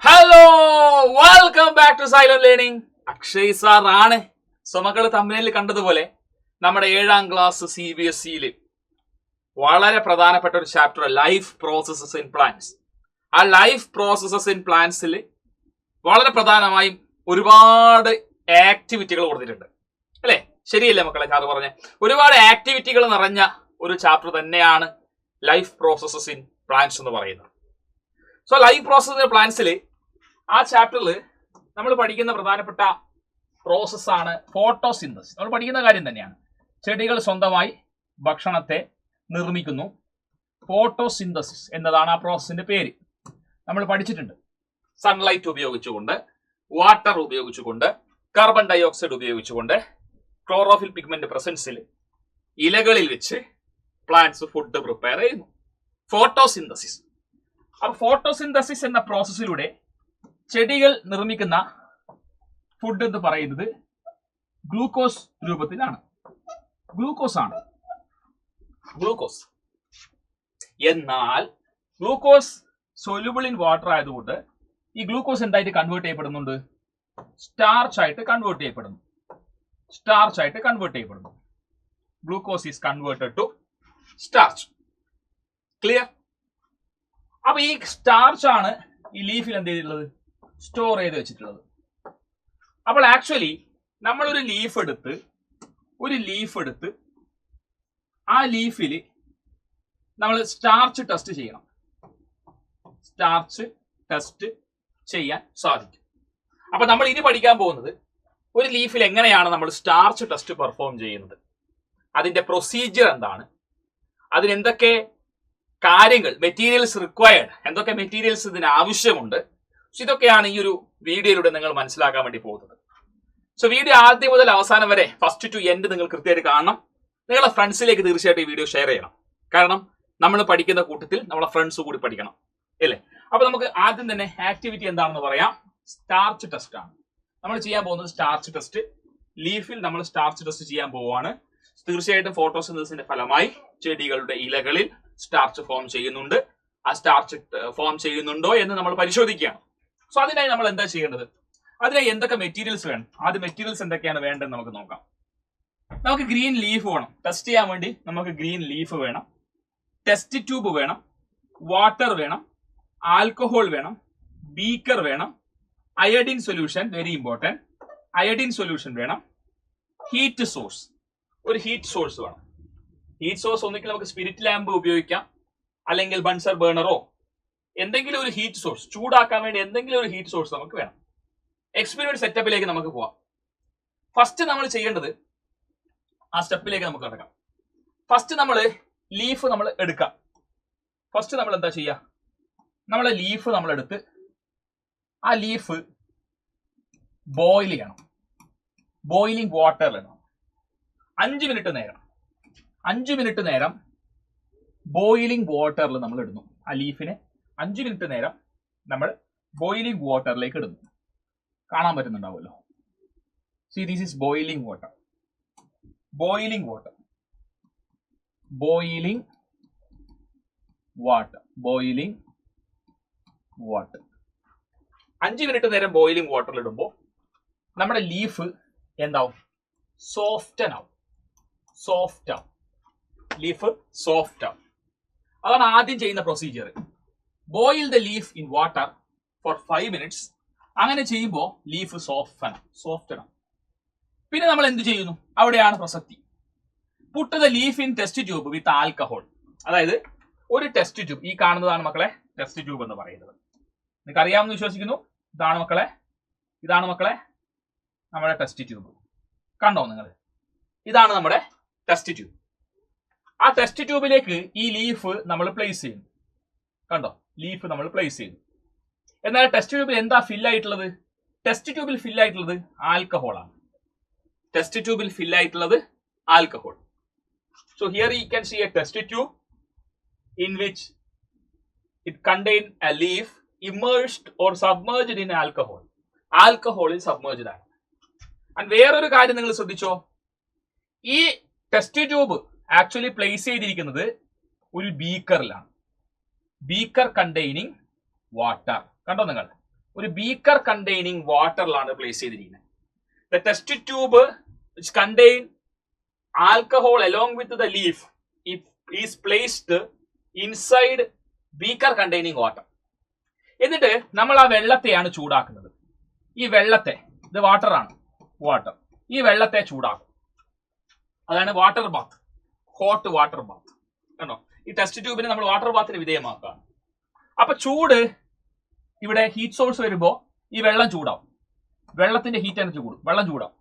Hello, welcome back to silent learning. Akshay sir ആണ്. So മക്കള് തമ്മിലിൽ കണ്ടതുപോലെ നമ്മുടെ 7ാം ക്ലാസ് CBSE വളരെ പ്രധാനപ്പെട്ട ഒരു chapter life processes in plants. ആ ലൈഫ് പ്രോസസ്സസ് ഇൻ പ്ലാന്റ്സിൽ വളരെ പ്രധാനമായും ഒരുപാട് ആക്ടിവിറ്റികൾ കൊടുത്തിട്ടുണ്ട് അല്ലെ? ശരിയല്ലേ മക്കളെ? അത് പറഞ്ഞ ഒരുപാട് ആക്ടിവിറ്റികൾ നിറഞ്ഞ ഒരു ചാപ്റ്റർ തന്നെയാണ് ലൈഫ് പ്രോസസ്സസ് ഇൻ പ്ലാന്റ്സ് എന്ന് പറയുന്നത്. സോ ലൈഫ് പ്രോസസ് ഇൻ പ്ലാന്റ്സിൽ ആ ചാപ്റ്ററിൽ നമ്മൾ പഠിക്കുന്ന പ്രധാനപ്പെട്ട പ്രോസസ്സാണ് ഫോട്ടോസിന്തസിസ്. നമ്മൾ പഠിക്കുന്ന കാര്യം തന്നെയാണ്. ചെടികൾ സ്വന്തമായി ഭക്ഷണത്തെ നിർമ്മിക്കുന്നു. ഫോട്ടോസിന്തസിസ് എന്നതാണ് ആ പ്രോസസ്സിന്റെ പേര്. നമ്മൾ പഠിച്ചിട്ടുണ്ട്. സൺലൈറ്റ് ഉപയോഗിച്ചുകൊണ്ട്, വാട്ടർ ഉപയോഗിച്ചുകൊണ്ട്, കാർബൺ ഡൈ ഓക്സൈഡ് ഉപയോഗിച്ചുകൊണ്ട്, ക്ലോറോഫിൽ പിഗ്മെന്റ് പ്രസൻസിൽ ഇലകളിൽ വെച്ച് പ്ലാന്റ്സ് ഫുഡ് പ്രിപ്പയർ ചെയ്യുന്നു. ഫോട്ടോസിന്തസിസ്. അപ്പൊ ഫോട്ടോസിന്തസിസ് എന്ന പ്രോസസ്സിലൂടെ ചെടികൾ നിർമ്മിക്കുന്ന ഫുഡ് എന്ന് പറയുന്നത് ഗ്ലൂക്കോസ് രൂപത്തിലാണ്. ഗ്ലൂക്കോസ് ആണ്. ഗ്ലൂക്കോസ്. എന്നാൽ ഗ്ലൂക്കോസ് സൊല്യൂബിൾ ഇൻ വാട്ടർ ആയതുകൊണ്ട് ഈ ഗ്ലൂക്കോസ് എന്തായിട്ട് കൺവേർട്ട് ചെയ്യപ്പെടുന്നുണ്ട്? സ്റ്റാർച്ച് ആയിട്ട് കൺവേർട്ട് ചെയ്യപ്പെടുന്നു. സ്റ്റാർച്ച് ആയിട്ട് കൺവേർട്ട് ചെയ്യപ്പെടുന്നു. Glucose is converted to starch. Clear? അപ്പൊ ഈ സ്റ്റാർച്ച് ആണ് ഈ ലീഫിൽ എന്ത് ചെയ്തിട്ടുള്ളത്? സ്റ്റോർ ചെയ്ത് വെച്ചിട്ടുള്ളത്. അപ്പോൾ ആക്ച്വലി നമ്മൾ ഒരു ലീഫ് എടുത്ത് ആ ലീഫിൽ നമ്മൾ സ്റ്റാർച്ച് ടെസ്റ്റ് ചെയ്യണം. സ്റ്റാർച്ച് ടെസ്റ്റ് ചെയ്യാൻ സാധിക്കും. അപ്പൊ നമ്മൾ ഇനി പഠിക്കാൻ പോകുന്നത് ഒരു ലീഫിൽ എങ്ങനെയാണ് നമ്മൾ സ്റ്റാർച്ച് ടെസ്റ്റ് പെർഫോം ചെയ്യുന്നത്, അതിന്റെ പ്രൊസീജിയർ എന്താണ്, അതിന് എന്തൊക്കെ കാര്യങ്ങൾ, മെറ്റീരിയൽസ് റിക്വയർഡ്, എന്തൊക്കെ മെറ്റീരിയൽസ് ഇതിന് ആവശ്യമുണ്ട്, ഇതൊക്കെയാണ് ഈ ഒരു വീഡിയോയിലൂടെ നിങ്ങൾ മനസ്സിലാക്കാൻ വേണ്ടി പോകുന്നത്. സോ വീഡിയോ ആദ്യം മുതൽ അവസാനം വരെ ഫസ്റ്റ് ടു എൻഡ് നിങ്ങൾ കൃത്യമായിട്ട് കാണണം. നിങ്ങളുടെ ഫ്രണ്ട്സിലേക്ക് തീർച്ചയായിട്ടും ഈ വീഡിയോ ഷെയർ ചെയ്യണം. കാരണം നമ്മൾ പഠിക്കുന്ന കൂട്ടത്തിൽ നമ്മളെ ഫ്രണ്ട്സ് കൂടി പഠിക്കണം അല്ലേ? അപ്പൊ നമുക്ക് ആദ്യം തന്നെ ആക്ടിവിറ്റി എന്താണെന്ന് പറയാം. സ്റ്റാർച്ച് ടെസ്റ്റ് ആണ് നമ്മൾ ചെയ്യാൻ പോകുന്നത്. Starch test. ലീഫിൽ നമ്മൾ സ്റ്റാർച്ച് ടെസ്റ്റ് ചെയ്യാൻ പോവുകയാണ്. തീർച്ചയായിട്ടും ഫോട്ടോസിന്തസിന്റെ ഫലമായി ചെടികളുടെ ഇലകളിൽ സ്റ്റാർച്ച് ഫോം ചെയ്യുന്നുണ്ട്. ആ സ്റ്റാർച്ച് ഫോം ചെയ്യുന്നുണ്ടോ എന്ന് നമ്മൾ പരിശോധിക്കുകയാണ്. സോ അതിനായി നമ്മൾ എന്താ ചെയ്യേണ്ടത്? അതിനായി എന്തൊക്കെ മെറ്റീരിയൽസ് വേണം? ആദ്യം മെറ്റീരിയൽസ് എന്തൊക്കെയാണ് വേണ്ടതെന്ന് നമുക്ക് നോക്കാം. നമുക്ക് ഗ്രീൻ ലീഫ് വേണം. ടെസ്റ്റ് ചെയ്യാൻ വേണ്ടി നമുക്ക് ഗ്രീൻ ലീഫ് വേണം, ടെസ്റ്റ് ട്യൂബ് വേണം, വാട്ടർ വേണം, ആൽക്കഹോൾ വേണം, ബീക്കർ വേണം, iodine solution, very important, iodine solution വേണം, ഹീറ്റ് സോഴ്സ്, ഒരു ഹീറ്റ് സോഴ്സ് വേണം. ഹീറ്റ് സോഴ്സ് ഒന്നുകിൽ നമുക്ക് സ്പിരിറ്റ് ലാമ്പ് ഉപയോഗിക്കാം, അല്ലെങ്കിൽ ബൺസർ ബേണറോ എന്തെങ്കിലും ഒരു ഹീറ്റ് സോഴ്സ്, ചൂടാക്കാൻ വേണ്ടി എന്തെങ്കിലും ഒരു ഹീറ്റ് സോഴ്സ് നമുക്ക് വേണം. എക്സ്പെരിമെന്റ് സെറ്റപ്പിലേക്ക് നമുക്ക് പോവാം. ഫസ്റ്റ് നമ്മൾ ചെയ്യേണ്ടത്, ആ സ്റ്റെപ്പിലേക്ക് നമുക്ക് നടക്കാം. ഫസ്റ്റ് നമ്മൾ ലീഫ് നമ്മൾ എടുക്കാം. ഫസ്റ്റ് നമ്മൾ എന്താ ചെയ്യുക? നമ്മളെ ലീഫ് നമ്മൾ എടുത്ത് ആ ലീഫ് ബോയിൽ ചെയ്യണം. ബോയിലിംഗ് വാട്ടറിലിടണം. 5 മിനിറ്റ് നേരം ബോയിലിംഗ് വാട്ടറിൽ നമ്മൾ ഇടുന്നു. ആ ലീഫിനെ 5 മിനിറ്റ് നേരം നമ്മൾ ബോയിലിംഗ് വാട്ടറിലേക്ക് ഇടുന്നു. കാണാൻ പറ്റുന്നുണ്ടാവുമല്ലോ. See, this is boiling water. Boiling water, boiling water, boiling water. 5 minute നേരം ബോയിലിംഗ് വാട്ടറിൽ ഇടുമ്പോൾ നമ്മുടെ ലീഫ് എന്താവും? സോഫ്റ്റൻ ആവും. സോഫ്റ്റ് ആവും. ലീഫ് സോഫ്റ്റ് ആവും. അതാണ് ആദ്യം ചെയ്യുന്ന procedure. Boil the leaf in water for 5 minutes. അങ്ങനെ ചെയ്യുമ്പോൾ ലീഫ് സോഫ്റ്റ് ആണ്. പിന്നെ നമ്മൾ എന്ത് ചെയ്യുന്നു? അവിടെയാണ് പ്രസക്തി. Put the leaf in test tube with alcohol. അതായത് ഒരു ടെസ്റ്റ് ട്യൂബ്, ഈ കാണുന്നതാണ് മക്കളെ ടെസ്റ്റ് ട്യൂബ് എന്ന് പറയുന്നത്. നിങ്ങൾക്ക് അറിയാമെന്ന് വിശ്വസിക്കുന്നു. ഇതാണ് മക്കളെ നമ്മുടെ ടെസ്റ്റ് ട്യൂബ്. കണ്ടോ നിങ്ങൾ? ഇതാണ് നമ്മുടെ ടെസ്റ്റ് ട്യൂബ്. ആ ടെസ്റ്റ് ട്യൂബിലേക്ക് ഈ ലീഫ് നമ്മൾ പ്ലേസ് ചെയ്യുന്നു. കണ്ടോ? ലീഫ് നമ്മൾ പ്ലേസ് ചെയ്യുന്നു. എന്നാൽ ടെസ്റ്റ് ട്യൂബിൽ എന്താ ഫില്ലായിട്ടുള്ളത്? ടെസ്റ്റ് ട്യൂബിൽ ഫില്ലായിട്ടുള്ളത് ആൽക്കഹോളാണ്. ടെസ്റ്റ് ട്യൂബിൽ ഫില്ലായിട്ടുള്ളത് alcohol. So here you can see a test tube in which it contain a leaf immersed or submerged in alcohol. ആൽക്കഹോളിൽ സബ്മേർജ്ഡ് ആണ്. ആൻഡ് വേറൊരു കാര്യം നിങ്ങൾ ശ്രദ്ധിച്ചോ? ഈ ടെസ്റ്റ് ട്യൂബ് ആക്ച്വലി പ്ലേസ് ചെയ്തിരിക്കുന്നത് ഒരു ബീക്കറിലാണ്. Beaker containing water. കണ്ടോ നിങ്ങൾ? ഒരു ബീക്കർ കണ്ടെയ്നിങ് വാട്ടറിലാണ് പ്ലേസ് ചെയ്തിരിക്കുന്നത്. The test tube which contain alcohol along with the leaf is placed inside beaker containing water. എന്നിട്ട് നമ്മൾ ആ വെള്ളത്തെയാണ് ചൂടാക്കുന്നത്. ഈ വെള്ളത്തെ, ഇത് വാട്ടറാണ്, വാട്ടർ, ഈ വെള്ളത്തെ ചൂടാക്കും. അതാണ് water bath, hot water bath. കണ്ടോ, ഈ ടെസ്റ്റ് ട്യൂബിനെ നമ്മൾ വാട്ടർ ബാത്തിന് വിധേയമാക്കുകയാണ്. അപ്പൊ ചൂട്, ഇവിടെ ഹീറ്റ് സോഴ്സ് വരുമ്പോൾ ഈ വെള്ളം ചൂടാവും, വെള്ളത്തിന്റെ ഹീറ്റ് എനർജി കൂടും, വെള്ളം ചൂടാവും.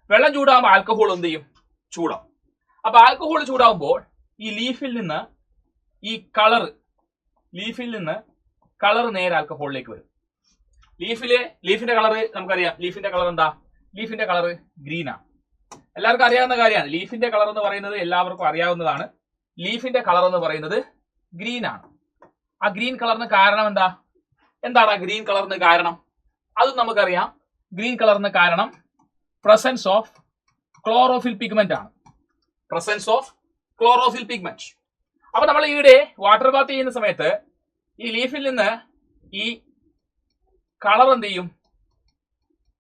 വെള്ളം ചൂടാകുമ്പോൾ ആൽക്കഹോൾ എന്ത് ചെയ്യും? ചൂടാവും. അപ്പൊ ആൽക്കഹോൾ ചൂടാവുമ്പോൾ ഈ ലീഫിൽ നിന്ന് ഈ കളർ നേരെ ആൽക്കഹോളിലേക്ക് വരും. ലീഫിന്റെ കളർ നമുക്കറിയാം. ലീഫിന്റെ കളർ എന്താ? ലീഫിന്റെ കളർ ഗ്രീൻ ആണ്. എല്ലാവർക്കും അറിയാവുന്ന കാര്യമാണ്. ലീഫിന്റെ കളർ എന്ന് പറയുന്നത് എല്ലാവർക്കും അറിയാവുന്നതാണ്. ലീഫിന്റെ കളർ എന്ന് പറയുന്നത് ഗ്രീൻ ആണ്. ആ ഗ്രീൻ കളറിന് കാരണം എന്താണ് ആ ഗ്രീൻ കളറിന് കാരണം? അതും നമുക്കറിയാം. ഗ്രീൻ കളറിന് കാരണം പ്രസൻസ് ഓഫ് ക്ലോറോഫിൽ പിഗ്മെന്റ് ആണ്. Presence of chlorophyll pigment. അപ്പൊ നമ്മൾ ഇവിടെ വാട്ടർ ബാത്ത് ചെയ്യുന്ന സമയത്ത് ഈ ലീഫിൽ നിന്ന് ഈ കളർ എന്ത് ചെയ്യും?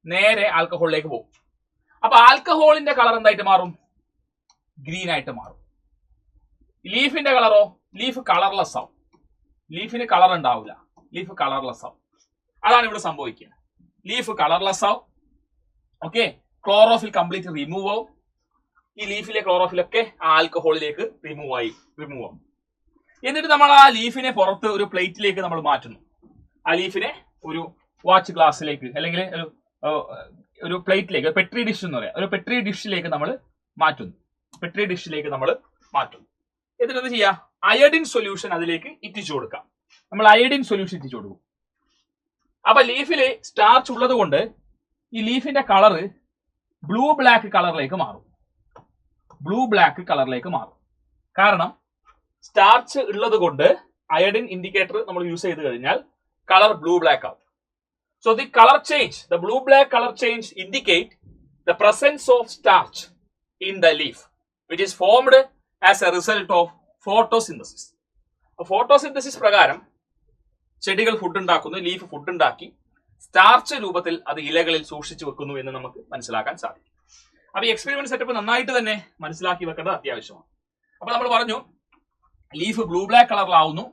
നേരെ ആൽക്കഹോളിലേക്ക് പോകും. അപ്പൊ ആൽക്കഹോളിന്റെ കളർ എന്തായിട്ട് മാറും? ഗ്രീൻ ആയിട്ട് മാറും. ലീഫിന്റെ കളറോ? ലീഫ് കളർലെസ് ആവും. ലീഫിന് കളർ ഉണ്ടാവില്ല, ലീഫ് കളർലെസ് ആവും. അതാണ് ഇവിടെ സംഭവിക്കുക. ലീഫ് കളർലെസ് ആവും. ഓക്കെ, ക്ലോറോഫിൽ കംപ്ലീറ്റ് റിമൂവ് ആവും. ഈ ലീഫിലെ ക്ലോറോഫിലൊക്കെ ആൽക്കഹോളിലേക്ക് റിമൂവ് ആവും. എന്നിട്ട് നമ്മൾ ആ ലീഫിനെ പുറത്ത് ഒരു പ്ലേറ്റിലേക്ക് നമ്മൾ മാറ്റുന്നു. ആ ലീഫിനെ ഒരു വാച്ച് ഗ്ലാസ്സിലേക്ക് അല്ലെങ്കിൽ ഒരു പ്ലേറ്റിലേക്ക്, പെട്രി ഡിഷ് എന്ന് പറയാം, ഒരു പെട്രി ഡിഷിലേക്ക് നമ്മൾ മാറ്റുന്നു. എന്നിട്ട് എന്ത് ചെയ്യാം? അയഡിൻ സൊല്യൂഷൻ അതിലേക്ക് ഇറ്റിച്ചു കൊടുക്കാം. നമ്മൾ അയഡിൻ സൊല്യൂഷൻ ഇറ്റിച്ചു കൊടുക്കും. അപ്പൊ ലീഫില് സ്റ്റാർച്ച് ഉള്ളത് കൊണ്ട് ഈ ലീഫിന്റെ കളറ് ബ്ലൂ ബ്ലാക്ക് കളറിലേക്ക് മാറും. കാരണം സ്റ്റാർച്ച് ഉള്ളത് കൊണ്ട് അയഡിൻ ഇൻഡിക്കേറ്റർ നമ്മൾ യൂസ് ചെയ്ത് കഴിഞ്ഞാൽ കളർ ബ്ലൂ ബ്ലാക്ക് ആവും. So the color change, the blue black color change indicate the presence of starch in the leaf, which is formed as a result of photosynthesis. Photosynthesis പ്രകാരം ചെടികൾ food ഉണ്ടാക്കുന്നു, leaf food ഉണ്ടാക്കി starch രൂപത്തിൽ അത് ഇലകളിൽ സൂക്ഷിച്ചു വെക്കുന്നു എന്ന് നമുക്ക് മനസ്സിലാക്കാൻ സാധിക്കും. അപ്പൊ ഈ എക്സ്പെരിമെന്റ് സെറ്റപ്പ് നന്നായിട്ട് തന്നെ മനസ്സിലാക്കി വെക്കേണ്ടത് അത്യാവശ്യമാണ്. അപ്പൊ നമ്മൾ പറഞ്ഞു ലീഫ് ബ്ലൂ ബ്ലാക്ക് കളറിലാവുന്നു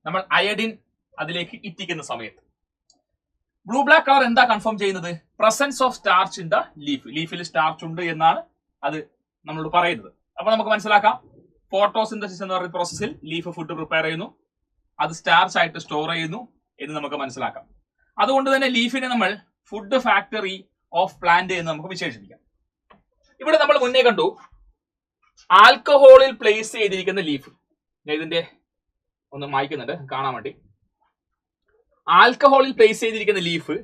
നമ്മൾ അയഡിൻ അതിലേക്ക് ഇറ്റിക്കുന്ന സമയത്ത്. ബ്ലൂ ബ്ലാക്ക് കളർ എന്താ കൺഫേം ചെയ്യുന്നത്? Presence of starch in the leaf. ലീഫിൽ സ്റ്റാർച്ച് ഉണ്ട് എന്നാണ് അത് നമ്മളോട് പറയുന്നത്. അപ്പൊ നമുക്ക് മനസ്സിലാക്കാം, ഫോട്ടോസിന്തസിസ് എന്ന് പറയുന്ന പ്രോസസ്സിൽ ലീഫ് ഫുഡ് പ്രിപ്പയർ ചെയ്യുന്നു, അത് സ്റ്റാർച്ച് ആയിട്ട് സ്റ്റോർ ചെയ്യുന്നു എന്ന് നമുക്ക് മനസ്സിലാക്കാം. അതുകൊണ്ട് തന്നെ ലീഫിനെ നമ്മൾ ഫുഡ് ഫാക്ടറി ഓഫ് പ്ലാന്റ് എന്ന് നമുക്ക് വിശേഷിപ്പിക്കാം. ഇവിടെ നമ്മൾ മുന്നേ കണ്ടു ആൽക്കഹോളിൽ പ്ലേസ് ചെയ്തിരിക്കുന്ന ലീഫ്. ഇതിന്റെ ഒന്ന് മായ്ക്കുന്നുണ്ട് കാണാൻ വേണ്ടി. ആൽക്കഹോളിൽ പ്ലേസ് ചെയ്തിരിക്കുന്ന ലീഫ്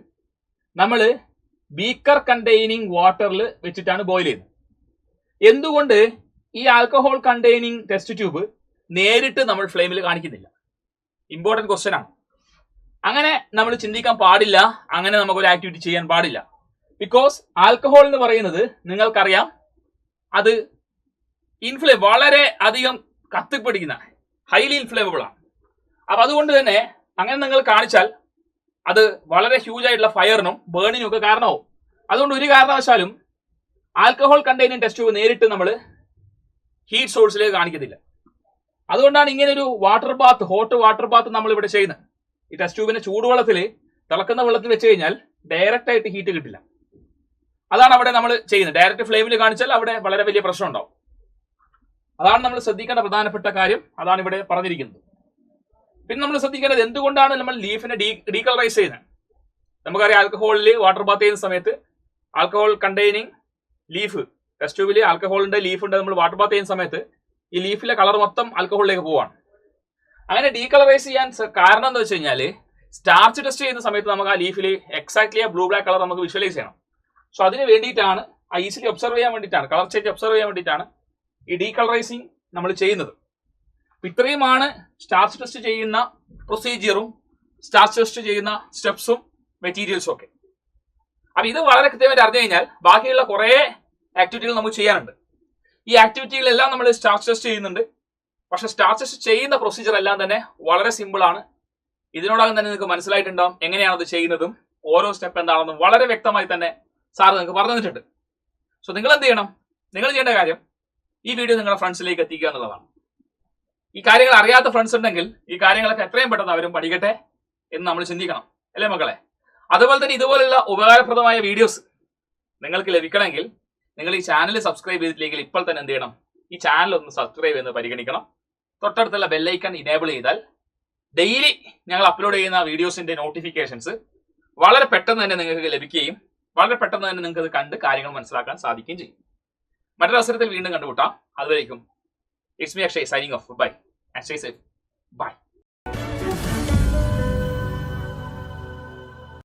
നമ്മൾ ബീക്കർ കണ്ടെയ്നിങ് വാട്ടറിൽ വെച്ചിട്ടാണ് ബോയിൽ ചെയ്യുന്നത്. എന്തുകൊണ്ട് ഈ ആൽക്കഹോൾ കണ്ടെയ്നിങ് ടെസ്റ്റ് ട്യൂബ് നേരിട്ട് നമ്മൾ ഫ്ലെയിമിൽ കാണിക്കുന്നില്ല? ഇമ്പോർട്ടന്റ് ക്വസ്റ്റ്യൻ ആണ്. അങ്ങനെ നമ്മൾ ചിന്തിക്കാൻ പാടില്ല, അങ്ങനെ നമുക്കൊരു ആക്ടിവിറ്റി ചെയ്യാൻ പാടില്ല. ബിക്കോസ് ആൽക്കഹോൾ എന്ന് പറയുന്നത് നിങ്ങൾക്കറിയാം, അത് വളരെ അധികം കത്തിപ്പിടിക്കുന്ന ഹൈലി ഇൻഫ്ലേമബിൾ ആണ്. അപ്പൊ അതുകൊണ്ട് തന്നെ അങ്ങനെ നിങ്ങൾ കാണിച്ചാൽ അത് വളരെ ഹ്യൂജ് ആയിട്ടുള്ള ഫയറിനും ബേണിനും ഒക്കെ കാരണമാവും. അതുകൊണ്ട് ഒരു കാരണവശാലും ആൽക്കഹോൾ കണ്ടെയ്നിങ് ടെസ്റ്റ് ട്യൂബ് നേരിട്ട് നമ്മൾ ഹീറ്റ് സോഴ്സിലേക്ക് കാണിക്കത്തില്ല. അതുകൊണ്ടാണ് ഇങ്ങനെ ഒരു water bath, hot water bath നമ്മൾ ഇവിടെ ചെയ്യുന്നത്. ഈ ടെസ്റ്റ് ട്യൂബിന്റെ ചൂടുവെള്ളത്തിൽ, തിളക്കുന്ന വെള്ളത്തിൽ വെച്ച് കഴിഞ്ഞാൽ ഡയറക്റ്റ് ആയിട്ട് ഹീറ്റ് കിട്ടില്ല. അതാണ് അവിടെ നമ്മൾ ചെയ്യുന്നത്. ഡയറക്റ്റ് ഫ്ലെയിമിൽ കാണിച്ചാൽ അവിടെ വളരെ വലിയ പ്രശ്നം ഉണ്ടാവും. അതാണ് നമ്മൾ ശ്രദ്ധിക്കേണ്ട പ്രധാനപ്പെട്ട കാര്യം. അതാണ് ഇവിടെ പറഞ്ഞിരിക്കുന്നത്. പിന്നെ നമ്മൾ ശ്രദ്ധിക്കേണ്ടത് എന്തുകൊണ്ടാണ് നമ്മൾ ലീഫിനെ ഡീകളറൈസ് ചെയ്യുന്നത്? നമുക്കറിയാം, ആൽക്കഹോളിൽ വാട്ടർ ബാത്ത് ചെയ്യുന്ന സമയത്ത് ആൽക്കഹോൾ കണ്ടെയ്നിങ് ലീഫ്, ടെസ്റ്റ് ട്യൂബിൽ ആൽക്കഹോൾ ഉണ്ട്, ലീഫ് ഉണ്ട്. നമ്മൾ വാട്ടർ ബാത്ത് ചെയ്യുന്ന സമയത്ത് ഈ ലീഫിലെ കളർ മൊത്തം ആൽക്കഹോളിലേക്ക് പോവാണ്. അങ്ങനെ ഡീകളറൈസ് ചെയ്യാൻ കാരണം എന്ന് വെച്ച് കഴിഞ്ഞാൽ സ്റ്റാർച്ച് ടെസ്റ്റ് ചെയ്യുന്ന സമയത്ത് നമുക്ക് ആ ലീഫിൽ എക്സാക്ട്ലി ആ ബ്ലൂ ബ്ലാക്ക് കളർ നമുക്ക് വിഷ്വലൈസ് ചെയ്യണം. സോ അതിന് വേണ്ടിയിട്ടാണ്, ആ ഈസിലി ഒബ്സർവ് ചെയ്യാൻ വേണ്ടിയിട്ടാണ്, കളർ ചേഞ്ച് ഒബ്സർവ് ചെയ്യാൻ വേണ്ടിയിട്ടാണ് ഈ ഡീകളറൈസിങ് നമ്മൾ ചെയ്യുന്നത്. ഇത്രയുമാണ് സ്റ്റാർച്ച് ടെസ്റ്റ് ചെയ്യുന്ന പ്രൊസീജിയറും സ്റ്റാർച്ച് ടെസ്റ്റ് ചെയ്യുന്ന സ്റ്റെപ്സും മെറ്റീരിയൽസും ഒക്കെ. അപ്പൊ ഇത് വളരെ കൃത്യമായിട്ട് അറിഞ്ഞു കഴിഞ്ഞാൽ ബാക്കിയുള്ള കുറെ ആക്ടിവിറ്റികൾ നമുക്ക് ചെയ്യാനുണ്ട്. ഈ ആക്ടിവിറ്റികളെല്ലാം നമ്മൾ സ്റ്റാർച്ച് ടെസ്റ്റ് ചെയ്യുന്നുണ്ട്. പക്ഷെ സ്റ്റാർച്ച് ടെസ്റ്റ് ചെയ്യുന്ന പ്രൊസീജിയർ എല്ലാം തന്നെ വളരെ സിമ്പിൾ ആണ്. ഇതിനോടകം തന്നെ നിങ്ങൾക്ക് മനസ്സിലായിട്ടുണ്ടാവും എങ്ങനെയാണ് അത് ചെയ്യുന്നതും ഓരോ സ്റ്റെപ്പ് എന്താണെന്നും വളരെ വ്യക്തമായി തന്നെ സാർ നിങ്ങൾക്ക് പറഞ്ഞു തന്നിട്ടുണ്ട്. സോ നിങ്ങൾ എന്ത് ചെയ്യണം? നിങ്ങൾ ചെയ്യേണ്ട കാര്യം ഈ വീഡിയോ നിങ്ങളുടെ ഫ്രണ്ട്സിലേക്ക് എത്തിക്കുക എന്നുള്ളതാണ്. ഈ കാര്യങ്ങൾ അറിയാത്ത ഫ്രണ്ട്സ് ഉണ്ടെങ്കിൽ ഈ കാര്യങ്ങളൊക്കെ എത്രയും പെട്ടെന്ന് അവരും പഠിക്കട്ടെ എന്ന് നമ്മൾ ചിന്തിക്കണം, അല്ലേ മക്കളെ? അതുപോലെ തന്നെ ഇതുപോലുള്ള ഉപകാരപ്രദമായ വീഡിയോസ് നിങ്ങൾക്ക് ലഭിക്കണമെങ്കിൽ നിങ്ങൾ ഈ ചാനൽ സബ്സ്ക്രൈബ് ചെയ്തിട്ടില്ലെങ്കിൽ ഇപ്പോൾ തന്നെ എന്ത് ചെയ്യണം? ഈ ചാനൽ ഒന്ന് സബ്സ്ക്രൈബ് എന്ന് പരിഗണിക്കണം. തൊട്ടടുത്തുള്ള ബെല്ലൈക്കൺ ഇനേബിൾ ചെയ്താൽ ഡെയിലി ഞങ്ങൾ അപ്ലോഡ് ചെയ്യുന്ന വീഡിയോസിന്റെ നോട്ടിഫിക്കേഷൻസ് വളരെ പെട്ടെന്ന് തന്നെ നിങ്ങൾക്ക് ലഭിക്കുകയും വളരെ പെട്ടെന്ന് തന്നെ നിങ്ങൾക്ക് അത് കണ്ട് കാര്യങ്ങൾ മനസ്സിലാക്കാൻ സാധിക്കുകയും ചെയ്യും. മറ്റൊരു അവസരത്തിൽ വീണ്ടും കണ്ടുമുട്ടാം. അതുവരേക്കും it's me Akshay signing off. Bye and stay safe. By.